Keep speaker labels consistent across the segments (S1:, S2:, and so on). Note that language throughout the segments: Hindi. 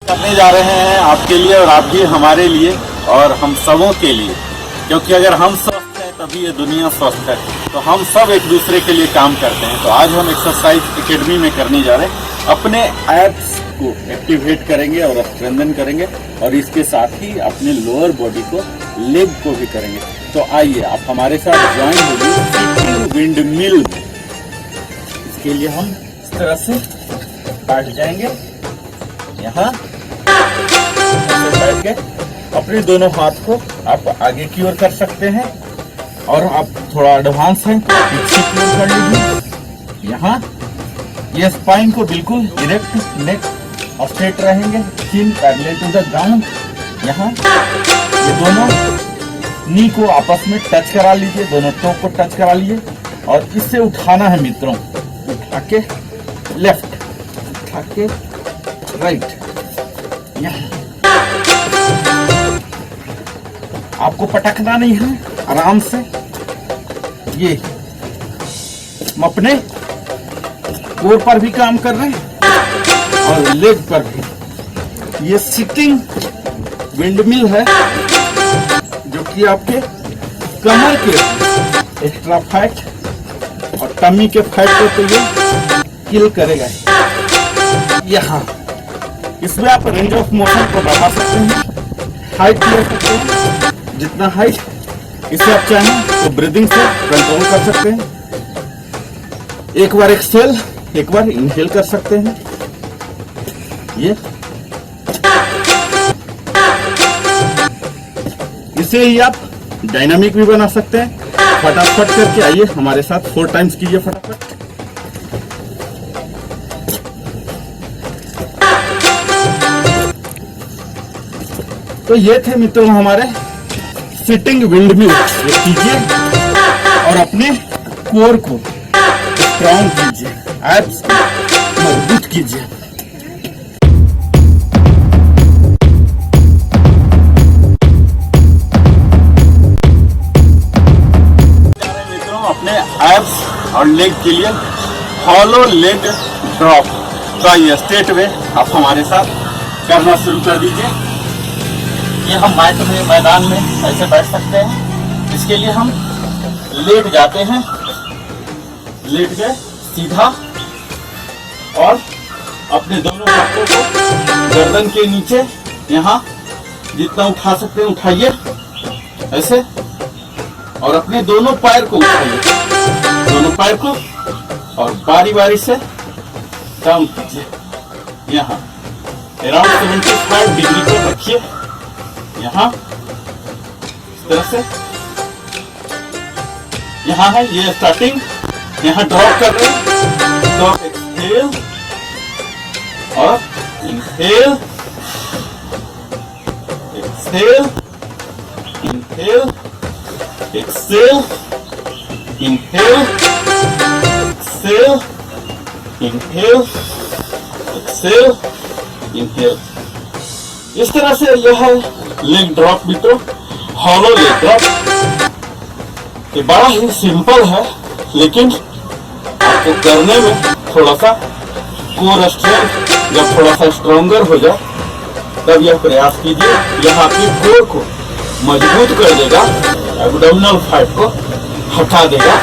S1: करने जा रहे हैं आपके लिए और आप भी हमारे लिए और हम सबों के लिए, क्योंकि अगर हम स्वस्थ हैं तभी ये दुनिया स्वस्थ है। तो हम सब एक दूसरे के लिए काम करते हैं। तो आज हम एक्सरसाइज एकेडमी में करने जा रहे हैं, अपने एब्स को एक्टिवेट करेंगे और स्ट्रेंथन करेंगे और इसके साथ ही अपने लोअर बॉडी को, लेग को भी करेंगे। तो आइए आप हमारे साथ ज्वाइन होइए विंड मिल में। इसके लिए हम इस तरह से बैठ जाएंगे, यहाँ बैठ के अपने दोनों हाथ को आप आगे की ओर कर सकते हैं और आप थोड़ा एडवांस हैं तो पीछे की ओर कर लीजिए। यहाँ ये स्पाइन को बिल्कुल डायरेक्ट, नेक स्ट्रेट रहेंगे, चिन पैरेलल टू द ग्राउंड। यहाँ ये दोनों नी को आपस में टच करा लीजिए, दोनों टो को टच करा लीजिए और इससे उठाना है मित्रों। उठा के लेफ्ट, उठा के राइट। यहाँ आपको पटकना नहीं है, आराम से ये हम अपने कोर पर भी काम कर रहे हैं और लेग पर भी। ये सिटिंग विंडमिल है जो कि आपके कमर के एक्स्ट्रा फैट और टमी के फैट को तो ये किल करेगा। यहाँ इसमें आप रेंज ऑफ मोशन को बढ़ा सकते हैं, हाइट ले सकते हैं जितना हाइट, इसे आप चाहें तो ब्रीदिंग से कंट्रोल कर सकते हैं। एक बार एक्सहेल, एक बार इनहेल कर सकते हैं। ये इसे ही आप डायनामिक भी बना सकते हैं। फटाफट करके आइए हमारे साथ 4 टाइम्स कीजिए फटाफट। तो ये थे मित्रों हमारे सिटिंग विंडमिल। ये कीजिए और अपने कोर को स्ट्रॉन्ग कीजिए, एब्स मजबूत कीजिए। मित्रों अपने एब्स और लेग के लिए हॉलो लेग ड्रॉप। तो आइए स्ट्रेट वे आप हमारे साथ करना शुरू कर दीजिए। ये हम मैट में, मैदान में ऐसे बैठ सकते हैं। इसके लिए हम लेट जाते हैं, लेट गए सीधा और अपने दोनों हाथों को गर्दन के नीचे यहाँ जितना उठा सकते हैं उठाइए ऐसे, और अपने दोनों पैर को उठाइए, दोनों पैर को, और बारी बारी से डाउन कीजिए। यहाँ अराउंड 75 डिग्री को रखिए। यहाँ इस तरह से, यहाँ है ये स्टार्टिंग, यहाँ ड्रॉप कर रहे हैं। ड्रॉप, एक्सहेल और inhale, exhale, inhale, exhale, inhale, exhale, inhale, exhale, inhale. इस तरह से यह है लेग ड्रॉप मित्रों, हॉलो लेग ड्रॉप। ये बड़ा ही सिंपल है, लेकिन आपको करने में थोड़ा सा कोर स्ट्रेंथ जब थोड़ा सा स्ट्रॉन्गर हो जाए तब यह प्रयास कीजिए। यह आपकी कोर को मजबूत कर देगा, एब्डोमिनल फैट को हटा देगा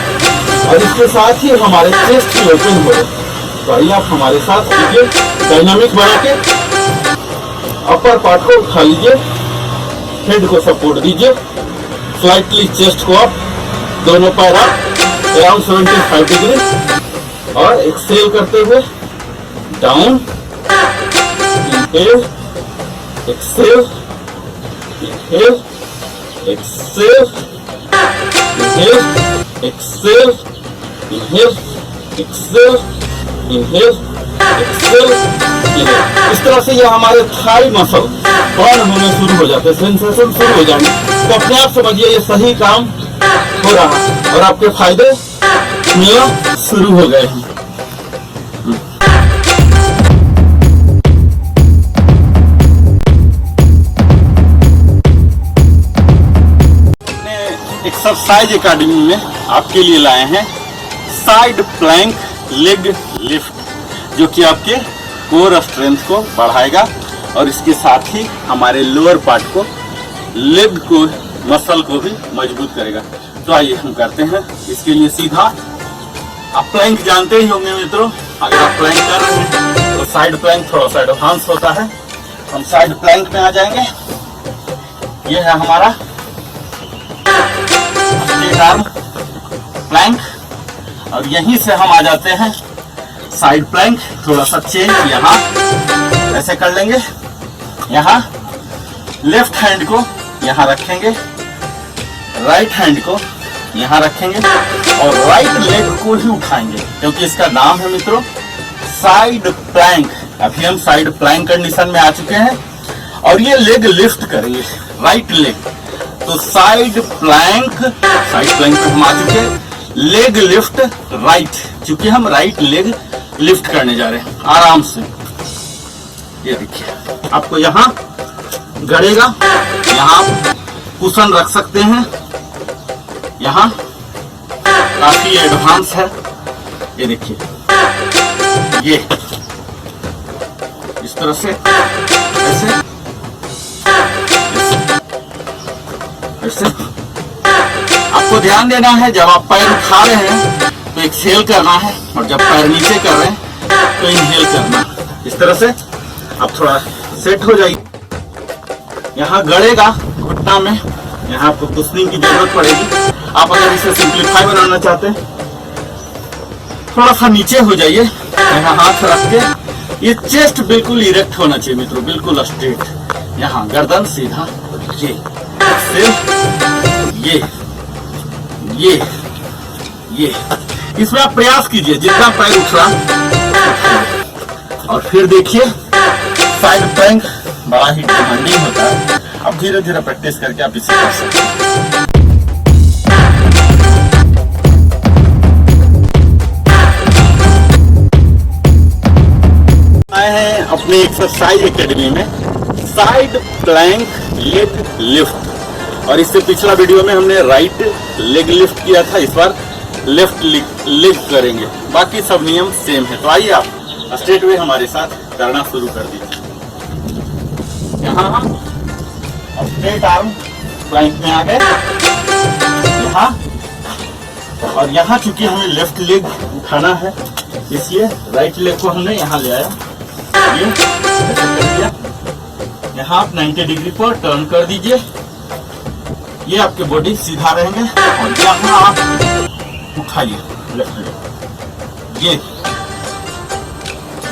S1: और इसके साथ ही हमारे चेस्ट की ओपन हो जाए। तो आइए आप हमारे साथ कीजिए, डायनामिक बना के अपर पार्ट को उठा लीजिए, हेड को सपोर्ट दीजिए, स्लाइटली चेस्ट को अप, दोनों पैर अप अराउंड 75 डिग्री और एक्सहेल करते हुए down, inhale, exhale, inhale, exhale, inhale, exhale, inhale, exhale, inhale, exhale, inhale. इस तरह से यह हमारे थाई मसल बर्न होने शुरू हो जाते हैं, सेंसेशन शुरू हो जाएंगे। तो अपने आप समझिए ये सही काम हो रहा है और आपके फायदे मिलना शुरू हो गए हैं। एक्सरसाइज एकेडमी में आपके लिए लाए हैं साइड प्लैंक लेग लिफ्ट, जो कि आपके कोर स्ट्रेंथ को बढ़ाएगा और इसके साथ ही हमारे लोअर पार्ट को, लेग को, मसल को भी मजबूत करेगा। तो आइए हम करते हैं। इसके लिए सीधा आप प्लैंक जानते ही होंगे मित्रों। अगर आप प्लैंक कर रहे हैं तो साइड प्लैंक थोड़ा सा एडवांस होता है। हम साइड प्लैंक में आ जाएंगे। ये है हमारा स्ट्रेट आर्म प्लैंक और यहीं से हम आ जाते हैं साइड प्लैंक। थोड़ा सा चेंज यहाँ ऐसे कर लेंगे। यहाँ लेफ्ट हैंड को यहाँ रखेंगे, राइट हैंड को यहाँ रखेंगे और राइट लेग को ही उठाएंगे, क्योंकि इसका नाम है मित्रों साइड प्लैंक। अभी हम साइड प्लैंक कंडीशन में आ चुके हैं और ये लेग लिफ्ट करेंगे, राइट लेग। तो साइड प्लैंक पे हम आ चुके हैं। लेग लिफ्ट राइट, क्योंकि हम राइट लेग लिफ्ट करने जा रहे हैं आराम से। ये देखिए आपको यहाँ गड़ेगा, यहाँ कुशन रख सकते हैं। यहाँ काफी एडवांस है। ये देखिए ये इस तरह से ऐसे ऐसे आपको ध्यान देना है। जब आप पैर उठा रहे हैं तो एक्सहेल करना है और जब पैर नीचे कर रहे हैं तो इनहेल करना है। इस तरह से आप थोड़ा सेट हो जाइए। यहाँ गड़ेगा घुटना में, यहाँ आपको कुशनिंग की जरूरत पड़ेगी। आप अगर इसे सिंप्लीफाई बनाना चाहते हैं थोड़ा सा नीचे हो जाइए, यहाँ हाथ रख के। ये चेस्ट बिल्कुल इरेक्ट होना चाहिए मित्रों, बिल्कुल स्ट्रेट। यहाँ गर्दन सीधा, ये इसमें आप प्रयास कीजिए जितना पैर उठ रहा। और फिर देखिए साइड प्लैंक बड़ा ही डिमांडिंग होता है। अब धीरे धीरे प्रैक्टिस करके आप इसे कर सकते हैं। आए हैं अपने एक्सरसाइज एकेडमी में साइड प्लैंक लेग लिफ्ट। और इससे पिछला वीडियो में हमने राइट लेग लिफ्ट किया था, इस बार लेफ्ट लेग करेंगे। बाकी सब नियम सेम है। तो आइए आप स्ट्रेट वे हमारे साथ करना शुरू कर दीजिए। यहाँ हम स्ट्रेट आर्म प्लैंक में आ गए यहाँ, और यहाँ चूंकि हमें लेफ्ट लेग उठाना है इसलिए राइट लेग को हमने यहाँ ले आया। ये ऐसे कर दिया। यहाँ आप 90 डिग्री पर टर्न कर दीजिए। ये आपके बॉडी सीधा रहेंगे और यहाँ आप उठाइए लेफ्ट लेग,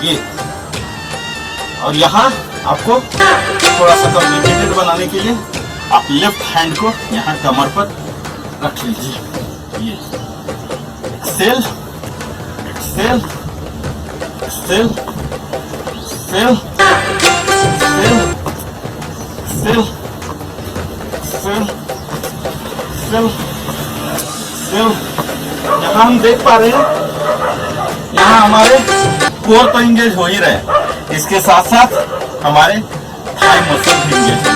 S1: ये और यहाँ आपको थोड़ा सा कॉम्प्लिकेटेड बनाने के लिए आप लेफ्ट हैंड को यहाँ कमर पर रख लीजिए। ये exhale exhale exhale exhale exhale exhale exhale exhale. यहाँ हम देख पा रहे हैं यहाँ हमारे कोर तो इंगेज हो ही रहे, इसके साथ साथ हमारे थाई मसल भी इंगेज हो रहे।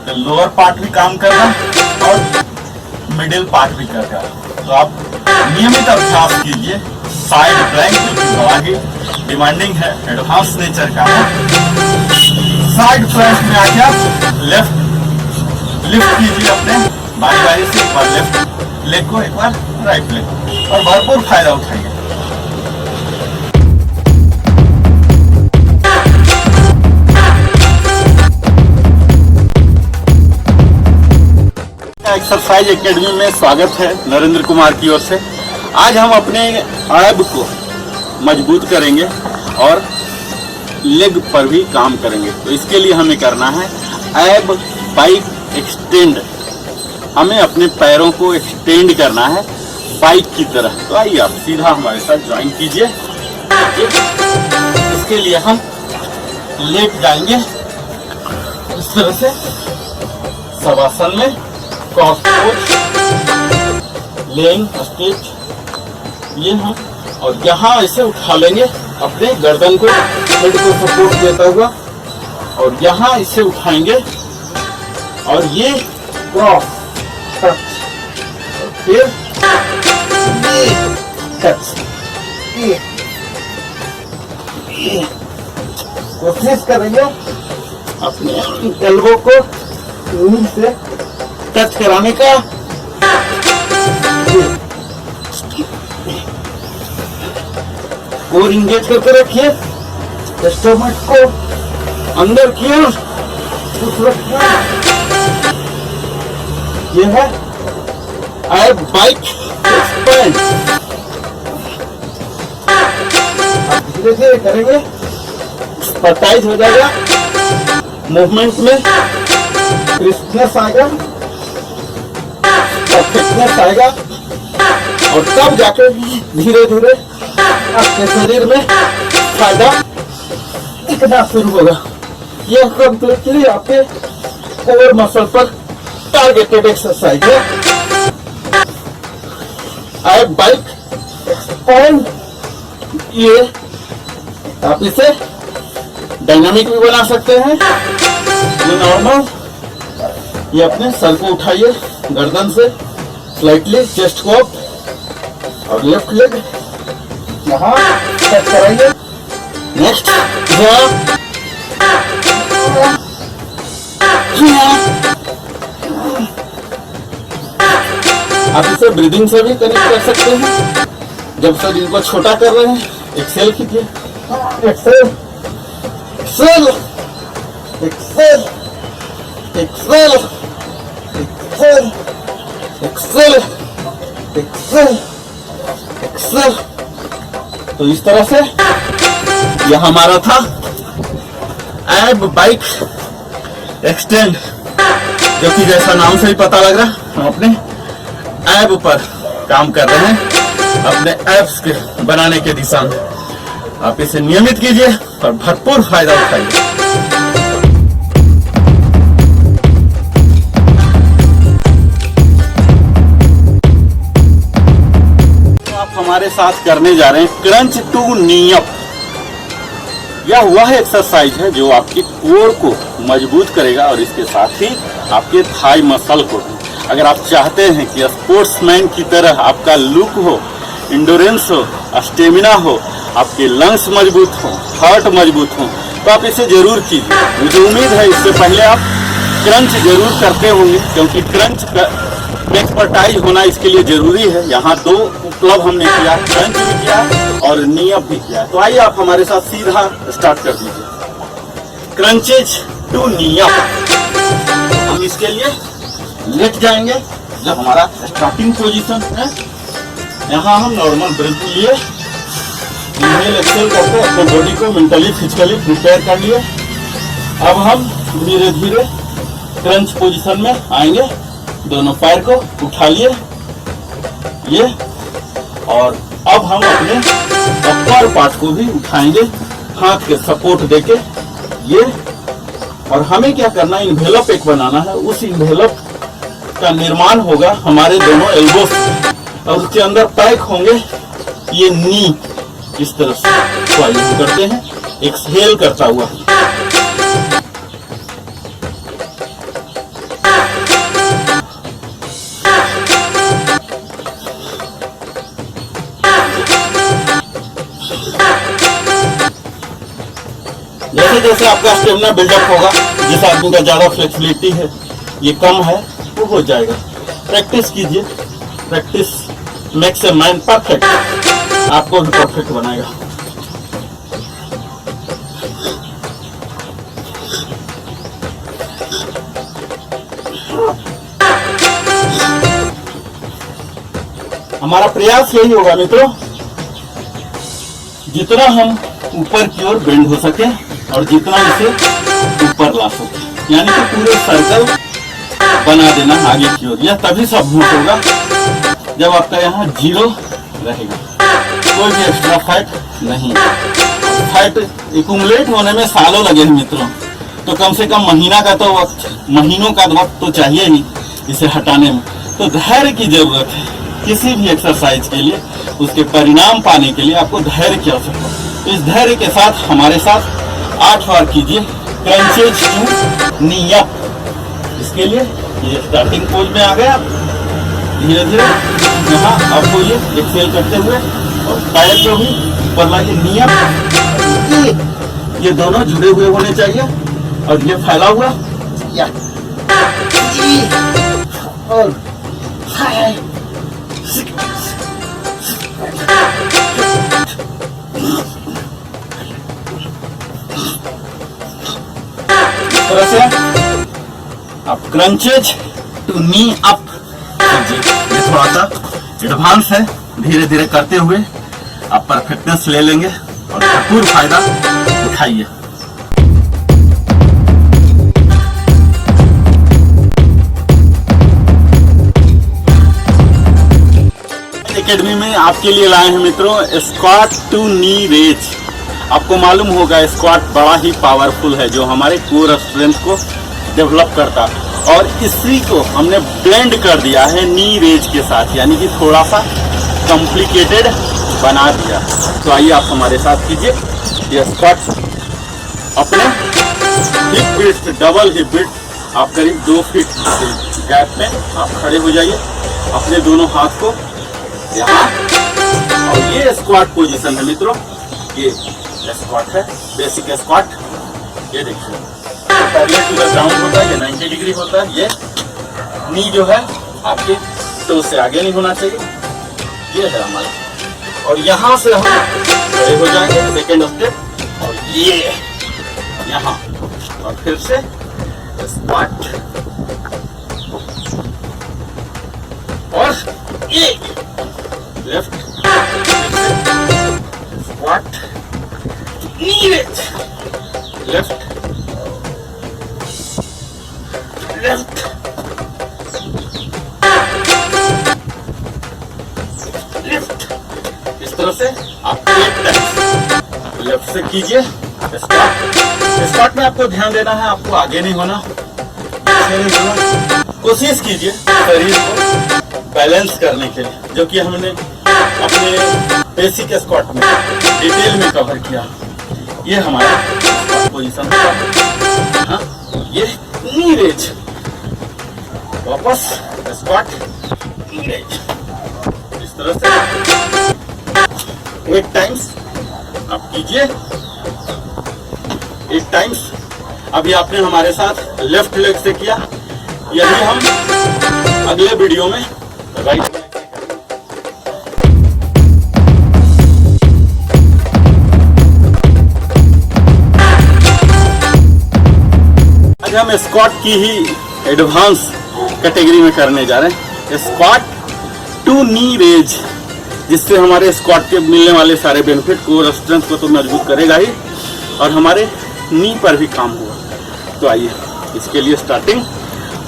S1: तो लोअर पार्ट भी काम कर रहा है और मिडिल पार्ट भी कर रहा है। तो आप नियमित अभ्यास कीजिए साइड प्लैंक, जो कि बड़ा ही डिमांडिंग है, एडवांस नेचर का है। साइड प्लैंक में आके आप लेफ्ट लिफ्ट कीजिए अपने बारी बारी से, एक बार लेफ्ट लेग को, एक बार राइट लेग को, और भरपूर फायदा उठाइए। एक्सरसाइज एकेडमी में स्वागत है नरेंद्र कुमार की ओर से। आज हम अपने ऐब को मजबूत करेंगे और लेग पर भी काम करेंगे। तो इसके लिए हमें करना है ऐब पाइक एक्सटेंड। हमें अपने पैरों को एक्सटेंड करना है पाइक की तरह। तो आइए आप सीधा हमारे साथ ज्वाइन कीजिए। इसके लिए हम लेट जाएंगे इस तरह से शवासन में, क्रॉस पोज, लेइंग स्ट्रेच, ये हम, और यहाँ ऐसे उठा लेंगे अपने गर्दन को, हेड को सपोर्ट देता हुआ, और यहाँ इसे उठाएंगे और ये क्रॉस टच, और फिर ये टच। कोशिश करेंगे अपने एल्बो को नी से टच कराने का। कोर इंगेज करके रखिए, स्टमक को अंदर किया, ये है आई बाइक एक्सपेंड। धीरे धीरे करेंगे, एक्सपर्टाइज हो जाएगा, मूवमेंट में क्रिस्पनेस आएगा, परफेक्टनेस आएगा, और तब जाके धीरे धीरे आपके शरीर में फायदा दिखना शुरू होगा। यह कंप्लीटली आपके कोर मसल पर टारगेटेड एक्सरसाइज है। आई बाइक एक्सपेंड, ये आप इसे डायनामिक भी बना सकते हैं। ये नॉर्मल, ये अपने सर को उठाइए गर्दन से स्लाइटली, चेस्ट को अप, और लेफ्ट लेग यहाँ टच कराइए। नेक्स्ट आप इसे ब्रीदिंग से भी कनेक्ट कर सकते हैं। जब शरीर को छोटा कर रहे हैं, एक्सेल कीजिए, exhale exhale exhale exhale exhale exhale exhale exhale. तो इस तरह से यह हमारा था एब बाइक एक्सटेंड, जो कि जैसा नाम से ही पता लग रहा, हम अपने एब पर काम कर रहे हैं, अपने एब्स के बनाने के दिशा में। आप इसे नियमित कीजिए और भरपूर फायदा उठाइए। तो आप हमारे साथ करने जा रहे हैं क्रंच टू नी अप। यह वह एक्सरसाइज है जो आपकी कोर को मजबूत करेगा और इसके साथ ही आपके थाई मसल को भी। अगर आप चाहते हैं कि स्पोर्ट्समैन की तरह आपका लुक हो, इंडोरेंस हो, स्टेमिना हो, आपके लंग्स मजबूत हो, हार्ट मजबूत हो, तो आप इसे जरूर कीजिए। मुझे उम्मीद है इससे पहले आप क्रंच जरूर करते होंगे, क्योंकि क्रंच का एक्सपर्टाइज होना इसके लिए जरूरी है। यहाँ 2 क्लब हमने किया, क्रंच भी किया और नी अप भी किया। तो आइए आप हमारे साथ सीधा स्टार्ट कर दीजिए। Crunches to knee up. हम इसके लिए लेट जाएंगे, जब हमारा स्टार्टिंग पोजीशन है। यहाँ हम नॉर्मल ब्रेथ लिए, इनहेल एक्सेल करके अपने बॉडी को मेंटली फिजिकली प्रिपेयर कर लिए। अब हम धीरे धीरे क्रंच पोजीशन में आएंगे। दोनों पैर को उठा लिए ये, और अब हम अपने अपर पार्ट को भी उठाएंगे हाथ के सपोर्ट देके ये। और हमें क्या करना है, इन्वेलप एक बनाना है। उस इन्वेलप का निर्माण होगा हमारे दोनों एल्बो से, और उसके अंदर पैक होंगे ये नी। इस तरह से तो आइए हम करते हैं एक्सहेल करता हुआ। जैसे जैसे आपका स्टेमिना बिल्डअप होगा, जिस आदमी का ज्यादा फ्लेक्सिबिलिटी है, ये कम है, वो हो जाएगा। प्रैक्टिस कीजिए, practice makes a man perfect, आपको भी परफेक्ट बनाएगा। हमारा प्रयास यही होगा मित्रों, जितना हम ऊपर की ओर बेंड हो सके और जितना इसे ऊपर ला सके, यानी कि पूरे सर्कल बना देना आगे की ओर। यह तभी संभव होगा जब आपका यहाँ 0 रहेगा, कोई भी एक्स्ट्रा फैट नहीं। फैट एक्यूमुलेट होने में सालों लगे हैं मित्रों, तो कम से कम महीनों का वक्त तो चाहिए ही इसे हटाने में। तो धैर्य की जरूरत है किसी भी एक्सरसाइज के लिए, उसके परिणाम पाने के लिए आपको धैर्य की आवश्यकता है। तो इस धैर्य के साथ हमारे साथ 8 बार कीजिए क्रंचेज टू नी अप। इसके लिए ये स्टार्टिंग पोज में आ गया, धीरे धीरे यहाँ आपको ये एक्सेल करते हुए और पैर को भी ऊपर लाइए, नी अप। ये दोनों जुड़े हुए होने चाहिए, और ये फैला हुआ या और 5 6 तरह से आप क्रंचेज टू नी अप कीजिए। ये थोड़ा सा एडवांस है, धीरे धीरे करते हुए आप परफेक्टनेस ले लेंगे और भरपूर फायदा उठाइए। एकेडमी में आपके लिए लाए हैं मित्रों स्क्वाट टू नी रेज। आपको मालूम होगा स्क्वाट बड़ा ही पावरफुल है जो हमारे कोर स्ट्रेंथ को डेवलप करता है, और इसी को हमने ब्लेंड कर दिया है नी रेज के साथ, यानी कि थोड़ा सा कॉम्प्लिकेटेड बना दिया। तो आइए आप हमारे साथ कीजिए ये स्क्वाट। अपने हिप ब्रिड्थ, डबल हिप ब्रिड्थ आप करीब 2 फीट गैप में आप खड़े हो जाइए, अपने दोनों हाथ को यहाँ, और ये स्क्वाट पोजीशन है मित्रों। ये स्क्वाट है, बेसिक स्क्वाट। ये देखिए पैरेलल टू द ग्राउंड होता है, ये 90 डिग्री होता है। ये नी जो है आपके टो से आगे नहीं होना चाहिए, ये है हमारा। और यहाँ से हम खड़े हो जाएंगे, सेकेंड स्टेप, और ये यहाँ, और फिर से स्क्वाट, और ये लेफ्ट स्क्वाट, नी रेज, लेफ्ट लेफ्ट लेफ्ट। इस तरह से आप लेफ्ट से कीजिए स्क्वाट। स्क्वाट में आपको ध्यान देना है, आपको आगे नहीं होना, पीछे नहीं होना। कोशिश कीजिए शरीर को बैलेंस करने के लिए, जो कि हमने अपने बेसिक स्क्वाट में डिटेल में कवर किया। ये हमारा पोजीशन है। हाँ, ये नी रेज, वापस स्क्वाट, नी रेज। इस तरह से 8 टाइम्स आप कीजिए, 8 टाइम्स। अभी आपने हमारे साथ लेफ्ट लेग से किया, यही हम अगले वीडियो में राइट। आज हम स्क्वाट की ही एडवांस कैटेगरी में करने जा रहे हैं, स्क्वाट टू नी रेज, जिससे हमारे स्क्वाट के मिलने वाले सारे बेनिफिट कोर स्ट्रेंथ को तो मजबूत करेगा ही, और हमारे नी पर भी काम होगा। तो आइए इसके लिए स्टार्टिंग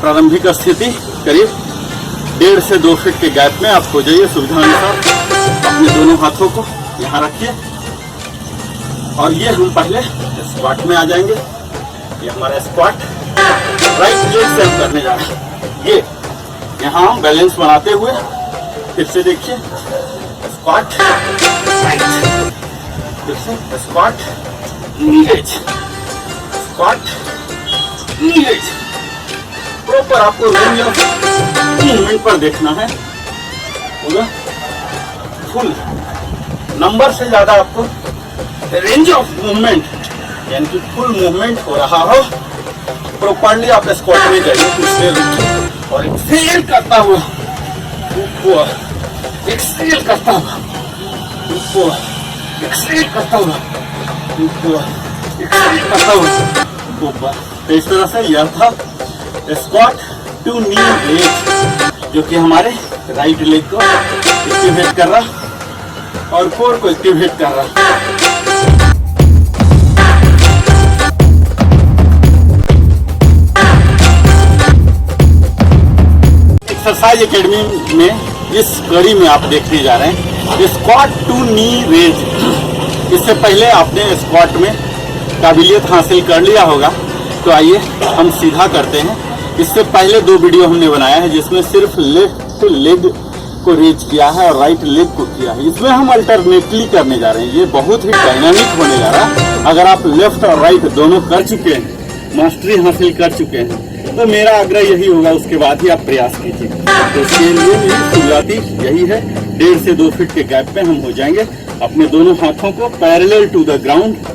S1: प्रारंभिक स्थिति करीब 1.5 से 2 फीट के गैप में आप हो जाइए सुविधा अनुसार। अपने दोनों हाथों को यहाँ रखिए, और ये हम पहले स्क्वाट में आ जाएंगे। ये हमारा स्क्वाट राइट लेग से हम करने जा रहे हैं। ये यहाँ हम बैलेंस बनाते हुए फिर से देखिए स्क्वाट राइट, फिर से स्क्वाट नी रेज, स्क्वाट नी रेज। प्रॉपर आपको रेंज ऑफ मूवमेंट पर देखना है, पूरा फुल नंबर से ज्यादा आपको रेंज ऑफ मूवमेंट, यानी कि फुल मूवमेंट हो रहा हो। प्रॉपर्ली आप स्क्वाट में जाइए, कुछ देर रुकिए और एक्सेल करता हुआ ऊपर, एक्सेल करता हुआ ऊपर, एक्सेल करता हुआ ऊपर, एक्सेल करता हुआ ऊपर। तो इस तरह से यह था स्क्वाट टू नी रेज, जो कि हमारे राइट लेग को एक्टिवेट कर रहा और कोर को एक्टिवेट कर रहा। एक्सरसाइज एकेडमी में इस कड़ी में आप देखने जा रहे हैं स्क्वाट टू नी रेज। इससे पहले आपने स्क्वाट में काबिलियत हासिल कर लिया होगा, तो आइए हम सीधा करते हैं। इससे पहले 2 वीडियो हमने बनाया है जिसमें सिर्फ लेफ्ट लेग को रेज किया है और राइट लेग को किया है। इसमें हम अल्टरनेटली करने जा रहे हैं, ये बहुत ही डायनामिक होने जा रहा है। अगर आप लेफ्ट और राइट दोनों कर चुके हैं, मास्टरी हासिल कर चुके हैं, तो मेरा आग्रह यही होगा उसके बाद ही आप प्रयास कीजिए। तो इसके लिए मेरी शुरुआती यही है, 1.5 से 2 फीट के गैप पे हम हो जाएंगे। अपने दोनों हाथों को पैरेलल टू द ग्राउंड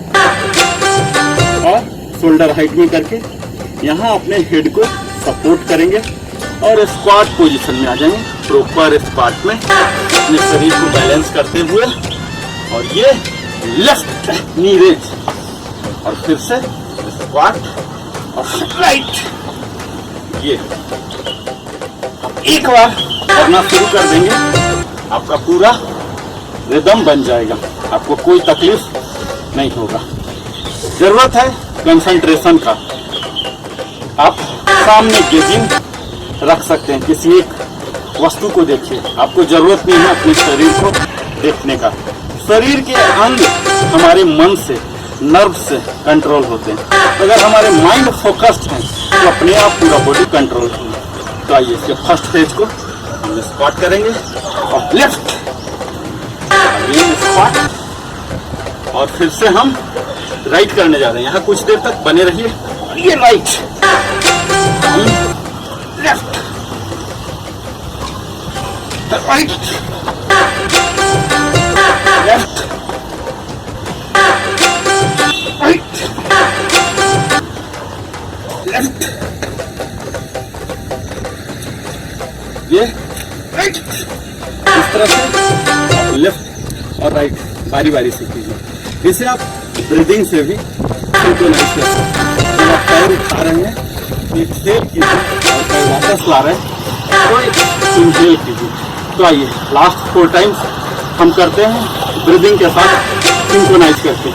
S1: और शोल्डर हाइट में करके यहाँ अपने हेड को सपोर्ट करेंगे और स्क्वाट पोजीशन में आ जाएंगे। प्रॉपर स्क्वाट में अपने शरीर को बैलेंस करते हुए और ये लेफ्ट नी रेज और फिर से स्क्वाट और राइट। ये एक बार करना शुरू कर देंगे, आपका पूरा रिदम बन जाएगा, आपको कोई तकलीफ नहीं होगा। जरूरत है कंसंट्रेशन का। आप सामने गेजिंग रख सकते हैं, किसी एक वस्तु को देखिए, आपको जरूरत नहीं है अपने शरीर को देखने का। शरीर के अंग हमारे मन से, नर्व से कंट्रोल होते हैं। अगर हमारे माइंड फोकस्ड है तो अपने आप पूरा बॉडी कंट्रोल होगा। तो आइए इसके फर्स्ट फेज को हम स्क्वाट करेंगे और लेफ्ट अगेन स्क्वाट और फिर से हम राइट करने जा रहे हैं। यहाँ कुछ देर तक बने रहिए। ये right, left, right, left, right, left, ये राइट। इस तरह से आप लेफ्ट और राइट बारी बारी से कीजिए। इसे आप ब्रीदिंग से भी सिंक्रोनाइज कर सकते हैं। जब आप पैर उठा रहे हैं तो एक्सहेल कीजिए और पैर वापस ला रहे हैं तो इनहेल कीजिए। तो आइए लास्ट 4 टाइम्स हम करते हैं ब्रीदिंग के साथ सिंक्रोनाइज करके।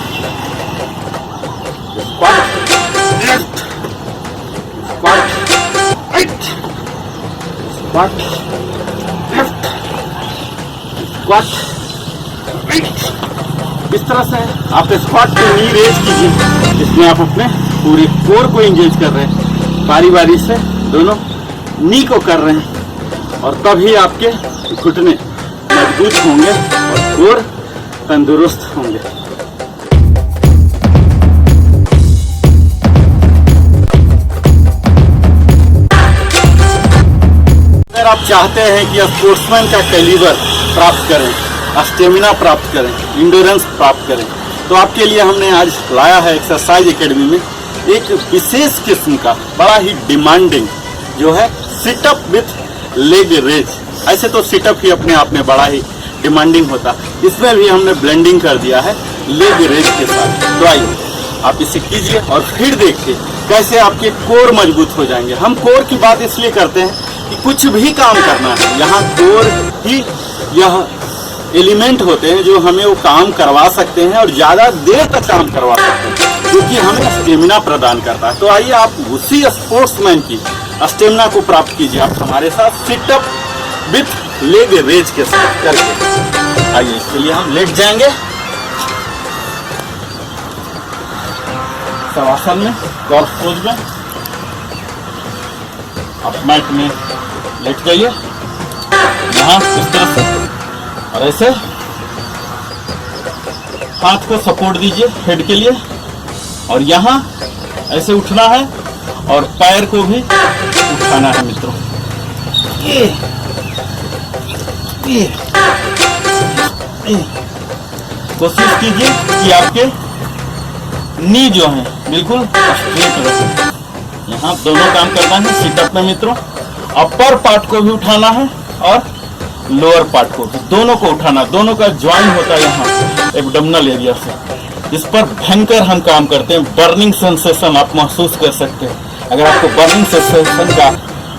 S1: Squat left, squat right, squat left, squat right. इस तरह से आप स्क्वाट को नी रेज कीजिए, इसमें आप अपने पूरे कोर को एंगेज कर रहे हैं। बारी बारी से दोनों नी को कर रहे हैं और तभी आपके घुटने मजबूत होंगे और कोर तंदुरुस्त होंगे। अगर आप चाहते हैं कि स्पोर्ट्समैन का कैलिबर प्राप्त करें, स्टेमिना प्राप्त करें, इंड्योरेंस प्राप्त करें, तो आपके लिए हमने आज लाया है एक्सरसाइज एकेडमी में एक विशेष किस्म का बड़ा ही डिमांडिंग जो है सिटअप विथ लेग रेज। ऐसे तो सिटअप ही अपने आप में बड़ा ही डिमांडिंग होता, इसमें भी हमने ब्लेंडिंग कर दिया है लेग रेज के साथ। तो आइए आप इसे कीजिए और फिर देखिए कैसे आपके कोर मजबूत हो जाएंगे। हम कोर की बात इसलिए करते हैं कि कुछ भी काम करना है, यहाँ कोर ही यह एलिमेंट होते हैं जो हमें वो काम करवा सकते हैं और ज़्यादा देर तक काम करवा सकते हैं, जो कि हमें स्टेमिना प्रदान करता है। तो आइए आप उसी स्पोर्ट्समैन की स्टेमिना को प्राप्त कीजिए आप हमारे साथ सिटअप विथ लेग रेज के साथ करके। आइए इसके लिए हम लेट जाएंगे शवासन में, गॉल्फ पोज में। आप मैट में लेट जाइए यहाँ इस तरह से और ऐसे हाथ को सपोर्ट दीजिए हेड के लिए और यहाँ ऐसे उठना है और पैर को भी उठाना है मित्रों। ये कोशिश कीजिए कि आपके नी जो है बिल्कुल स्ट्रेट रखें। यहाँ दोनों काम करना है सिटअप में मित्रों। अपर पार्ट को भी उठाना है और लोअर पार्ट को भी, दोनों को उठाना। दोनों का ज्वाइन होता है यहाँ एब्डोमिनल एरिया से। इस पर भयंकर हम काम करते हैं। बर्निंग सेंसेशन आप महसूस कर सकते हैं। अगर आपको बर्निंग सेंसेशन का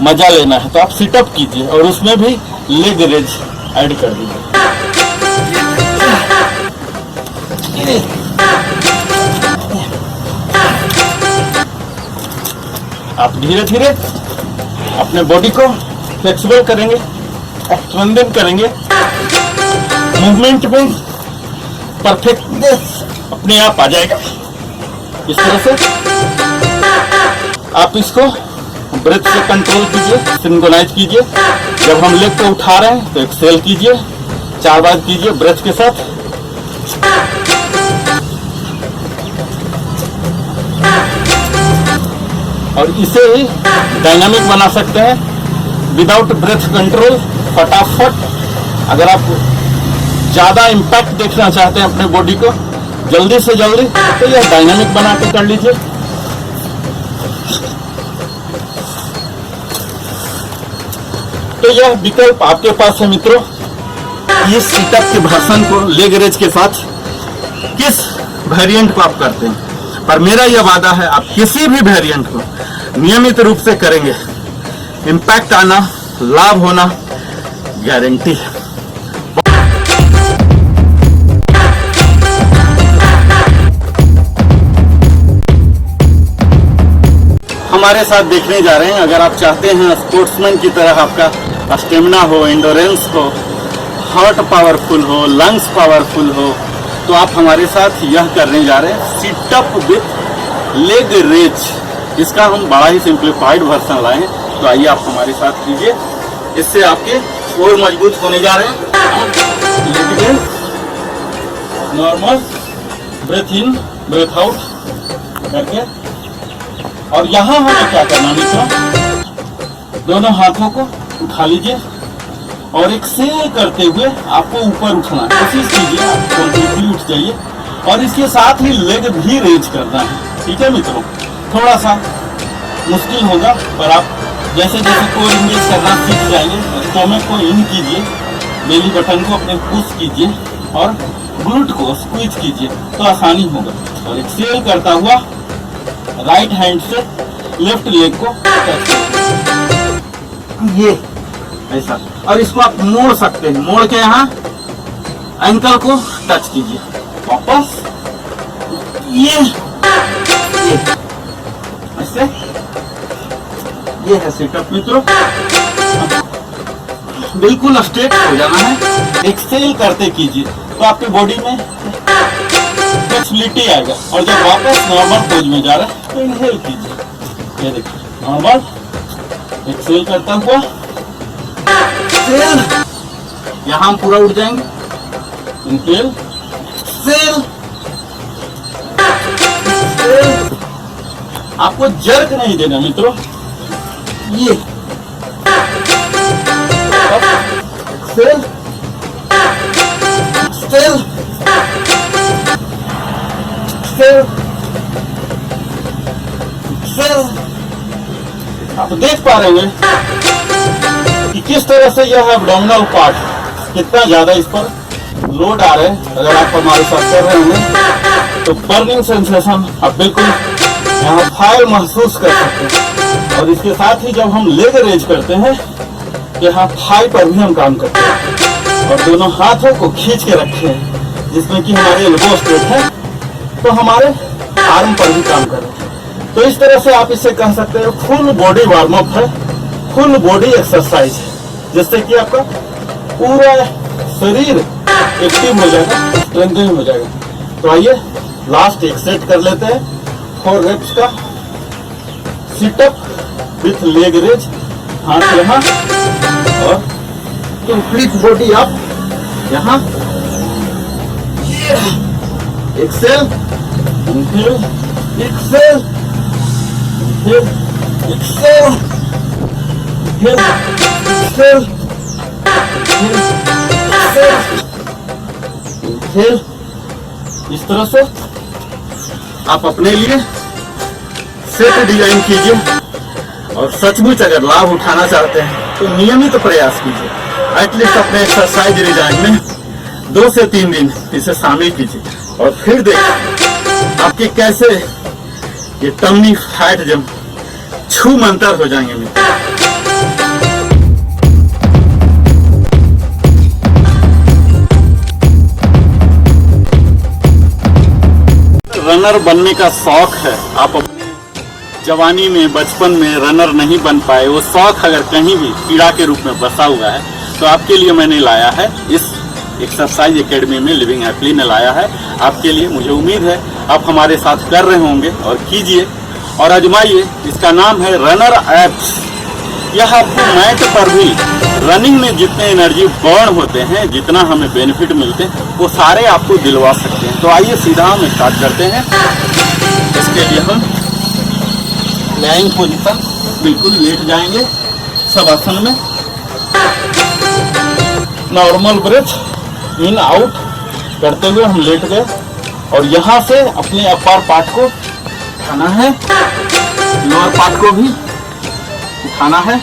S1: मजा लेना है तो आप सिटअप कीजिए और उसमें भी लेग रेज ऐड कर दीजिए। आप धीरे धीरे अपने बॉडी को फ्लेक्सिबल करेंगे, स्ट्रेंथन करेंगे। मूवमेंट में परफेक्टनेस अपने आप आ जाएगा। इस तरह से आप इसको ब्रेथ से कंट्रोल कीजिए, सिंक्रोनाइज कीजिए। जब हम लेग को उठा रहे हैं तो एक्सेल कीजिए, 4 बार कीजिए ब्रेथ के साथ। और इसे ही डायनामिक बना सकते हैं विदाउट ब्रेथ कंट्रोल। फटाफट अगर आप ज़्यादा इम्पैक्ट देखना चाहते हैं अपने बॉडी को जल्दी से जल्दी, तो यह डायनामिक बना के कर लीजिए। तो यह विकल्प आपके पास है मित्रों, इस सिटअप के वर्जन को लेग रेज के साथ किस वेरिएंट को आप करते हैं। पर मेरा यह वादा है, आप किसी भी वेरिएंट को नियमित रूप से करेंगे, इम्पैक्ट आना, लाभ होना गारंटी है। हमारे साथ देखने जा रहे हैं, अगर आप चाहते हैं स्पोर्ट्समैन की तरह आपका स्टेमिना हो, एंडोरेंस हो, हार्ट पावरफुल हो, लंग्स पावरफुल हो, तो आप हमारे साथ यह करने जा रहे हैं सिटअप विथ लेग रेज। इसका हम बड़ा ही सिंप्लीफाइड वर्जन लाए हैं, तो आइए आप हमारे साथ कीजिए, इससे आपके और मजबूत होने जा रहे हैं। Leg raise, normal breath in breath out करके, और यहाँ हमें क्या करना मित्रों, दोनों हाथों को उठा लीजिए और एक्सेल करते हुए आपको ऊपर उठना है। कोशिश कीजिए आप कंप्लीटली उठ जाइए, और इसके साथ ही लेग भी रेज करना है। ठीक है मित्रों, थोड़ा सा मुश्किल होगा, पर आप जैसे जैसे कोर इंगेज करना सीख जाएंगे, स्टोमक को इन कीजिए, बेली बटन को अपने पुश कीजिए और ग्लूट को स्क्वीज कीजिए, तो आसानी होगा। और एक्सेल करता हुआ राइट हैंड से लेफ्ट लेग को टच करिए, ये ऐसा। और इसको आप मोड़ सकते हैं, मोड़ के यहाँ एंकल को टच कीजिए, वापस ये ऐसे। ये है सेटअप मित्रों, बिल्कुल स्ट्रेट हो जाना है। एक्सेल करते कीजिए तो आपके बॉडी में फ्लेक्सिबिलिटी आएगा, और जब वापस नॉर्मल पोज में जा रहा है तो इनहेल कीजिए। ये देखिए नॉर्मल, एक्सेल करता हुआ, एक्सेल, यहाँ हम पूरा उठ जाएंगे, इनहेल, एक्सेल, एक्सेल। आपको जर्क नहीं देना मित्रों, ये एक्सेल, एक्सेल, आप देख पा रहे हैं कि किस तरह से यह एब्डोमिनल पार्ट कितना ज्यादा इस पर लोड आ रहा है। अगर आप हमारे साथ कर रहे होंगे तो बर्निंग सेंसेशन आप बिल्कुल यहाँ फायर महसूस कर सकते हैं। और इसके साथ ही जब हम लेग रेज करते हैं, यहाँ थाई पर भी हम काम करते हैं, और दोनों हाथों को खींच के रखे हैं, जिसमें कि हमारे एल्बो स्ट्रेट है, तो हमारे आर्म पर भी काम कर रहे हैं। तो इस तरह से आप इसे कह सकते हैं फुल बॉडी वार्म अप है, फुल बॉडी एक्सरसाइज है, जिससे कि आपका पूरा शरीर एक्टिव हो जाएगा, स्ट्रेंथनिंग हो जाएगा। तो आइए लास्ट एक सेट कर लेते हैं 4 रेप्स का सिटअप विथ लेग रेज। हाथ यहाँ और कंप्लीट बॉडी आप यहाँ, exhale, inhale, exhale, inhale, exhale, inhale, exhale, inhale. इस तरह से आप अपने लिए सेट डिजाइन कीजिए, और सचमुच अगर लाभ उठाना चाहते हैं तो नियमित प्रयास कीजिए। एटलीस्ट अपने एक्सरसाइज डिजाइन में 2 से 3 दिन इसे शामिल कीजिए, और फिर देखिए आपके कैसे ये टम्मी फैट जम छू मंतर हो जाएंगे मित्र। रनर बनने का शौक है, आप अपनी जवानी में, बचपन में रनर नहीं बन पाए, वो शौक अगर कहीं भी कीड़ा के रूप में बसा हुआ है, तो आपके लिए मैंने लाया है इस एक्सरसाइज एकेडमी में, लिविंग हैप्पीली ने लाया है आपके लिए। मुझे उम्मीद है आप हमारे साथ कर रहे होंगे, और कीजिए और आजमाइए। इसका नाम है रनर एप्स। यह आपको मैट पर भी रनिंग में जितने एनर्जी बर्न होते हैं, जितना हमें बेनिफिट मिलते हैं, वो सारे आपको दिलवा सकते हैं। तो आइए सीधा हम स्टार्ट करते हैं। इसके लिए हम लाइंग पोजीशन बिल्कुल लेट जाएंगे सब आसन में। नॉर्मल ब्रेथ इन आउट करते हुए हम लेट गए, और यहाँ से अपने अपर पार्ट को उठाना है, लोअर पार्ट को भी उठाना है,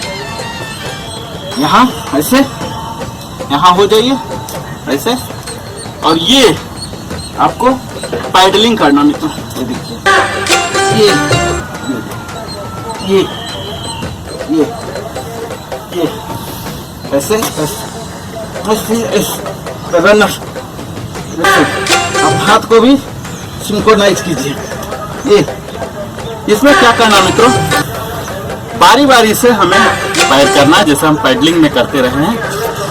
S1: यहाँ ऐसे, यहाँ हो जाइए ऐसे, और ये आपको पैडलिंग करना मित्रों। ये देखिए, ये ये ये ऐसे रनर। अब हाथ को भी सिंक्रोनाइज कीजिए। ये इसमें क्या करना मित्रों, बारी बारी से हमें पैर करना, जैसे हम पैडलिंग में करते रहे हैं,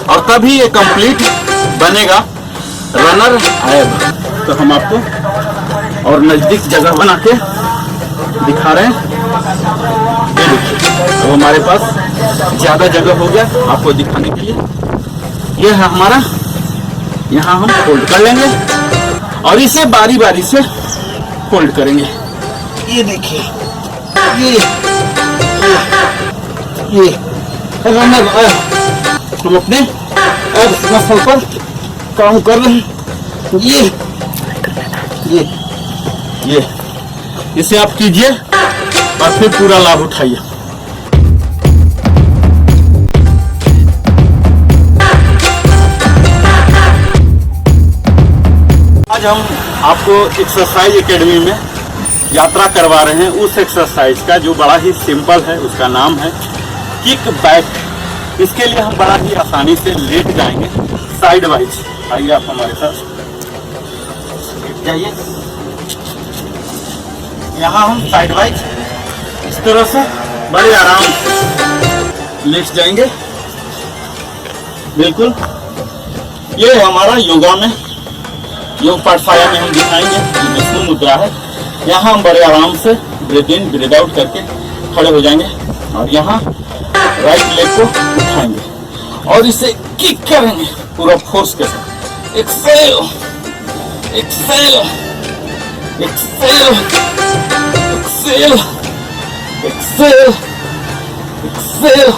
S1: और तभी ये कंप्लीट बनेगा रनर ऐब। तो हम आपको और नजदीक जगह बना के दिखा रहे हैं। ये देखिए, अब हमारे पास ज्यादा जगह हो गया आपको दिखाने के लिए। ये है हमारा, यहाँ हम फोल्ड कर लेंगे और इसे बारी बारी से फोल्ड करेंगे। ये देखिए, ये रनर हम अपने मसल पर काम कर रहे हैं। ये इसे आप कीजिए और फिर पूरा लाभ उठाइए। आज हम आपको एक्सरसाइज एकेडमी में यात्रा करवा रहे हैं उस एक्सरसाइज का जो बड़ा ही सिंपल है। उसका नाम है किक बैक। इसके लिए हम बड़ा ही आसानी से लेट जाएंगे साइड वाइज। आइए आप हमारे साथ लेट जाइए। यहाँ हम साइड वाइज इस तरह से बड़े आराम से लेट जाएंगे। बिल्कुल, ये हमारा योगा में, योग पाठशाला में हम दिखाएंगे। ये विष्णु मुद्रा है। यहाँ हम बड़े आराम से ब्रीथ इन ब्रीथ आउट करके खड़े हो जाएंगे और यहाँ राइट लेग को उठाएंगे और इसे किक करेंगे पूरा फोर्स के साथ। Exhale, exhale, exhale, exhale, exhale, exhale.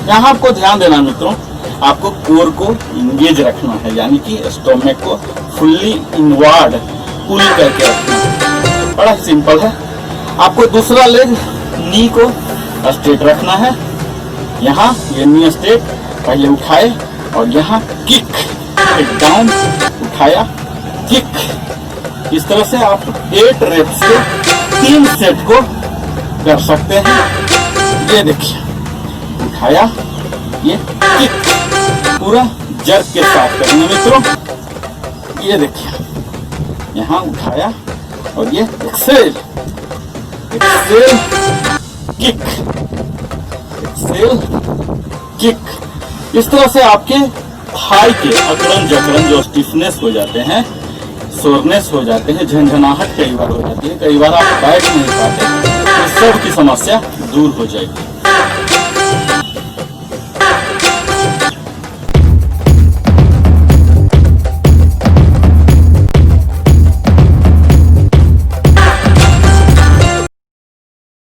S1: यहाँ आपको ध्यान देना मित्रों, आपको कोर को इंगेज रखना है, यानी कि स्टोमक को फुल्ली इनवर्ड पुल करके रखना है। बड़ा सिंपल है। आपको दूसरा लेग नी को स्ट्रेट रखना है। यहाँ ये नी स्ट्रेट पहले उठाए और यहाँ किक, डाउन, उठाया, किक। इस तरह से आप 8 रेप्स के 3 सेट को कर सकते हैं। ये देखिए, उठाया, ये किक, पूरा जर्क के साथ करेंगे मित्रों। ये देखिए, यहाँ उठाया और ये exhale, exhale, kick, exhale, kick. इस तरह से आपके थाई के अकड़न जकड़न जो स्टिफनेस हो जाते हैं, सोरनेस हो जाते हैं, झंझनाहट कई बार हो जाती है, कई बार आप बैठ नहीं पाते, इस सब की समस्या दूर हो जाएगी।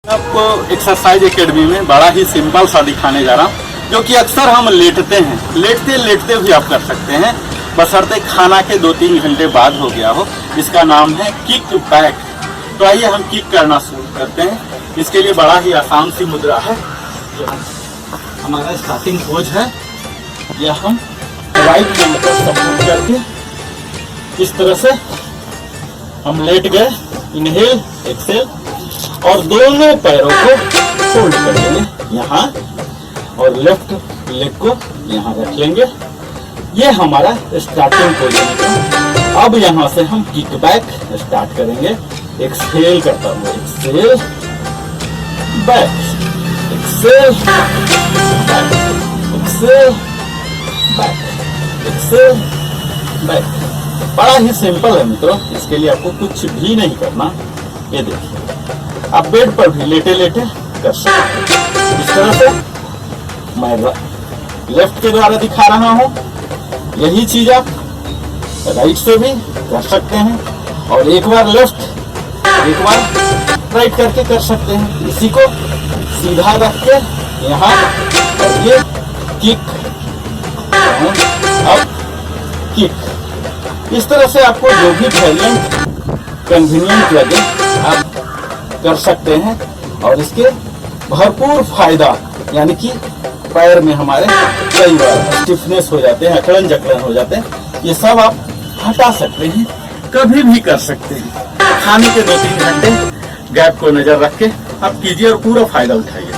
S1: आपको एक्सरसाइज एकेडमी में बड़ा ही सिंपल सा दिखाने जा रहा हूँ, जो कि अक्सर हम लेटते हैं। लेटते लेटते भी आप कर सकते हैं, बशर्ते खाना के 2-3 घंटे बाद हो गया हो। इसका नाम है किक बैक। तो आइए हम किक करना शुरू करते हैं। इसके लिए बड़ा ही आसान सी मुद्रा है। हमारा स्टार्टिंग पोज है। यह हम राइट हैंड पर सपोर्ट करके इस तरह से हम लेट गए। इनहेल, एक्सेल, और दोनों पैरों को फोल्ड कर लेंगे यहाँ, और लेफ्ट लेग को यहाँ रख लेंगे। ये हमारा स्टार्टिंग पोजीशन है। अब यहाँ से हम किक बैक स्टार्ट करेंगे। एक्सहेल करता हूँ, exhale, back, exhale, back, exhale, back, exhale, back. बड़ा ही सिंपल है मित्रों। इसके लिए आपको कुछ भी नहीं करना। ये देखिए, आप बेड पर भी लेटे लेटे कर सकते हैं। इस तरह से मैं लेफ्ट के द्वारा दिखा रहा हूँ। यही चीज आप राइट से भी कर सकते हैं, और एक बार लेफ्ट, एक बार राइट करके कर सकते हैं। इसी को सीधा रख के यहाँ, और ये किक, अब किक। इस तरह से आपको जो भी वेरिएंट कन्वीनियंट लगे आप कर सकते हैं। और इसके भरपूर फायदा, यानी कि पैर में हमारे कई बार स्टिफनेस हो जाते हैं, अकड़न जकड़न हो जाते हैं, ये सब आप हटा सकते हैं, कभी भी कर सकते हैं। खाने के 2-3 घंटे गैप को नजर रख के आप कीजिए और पूरा फायदा उठाइए।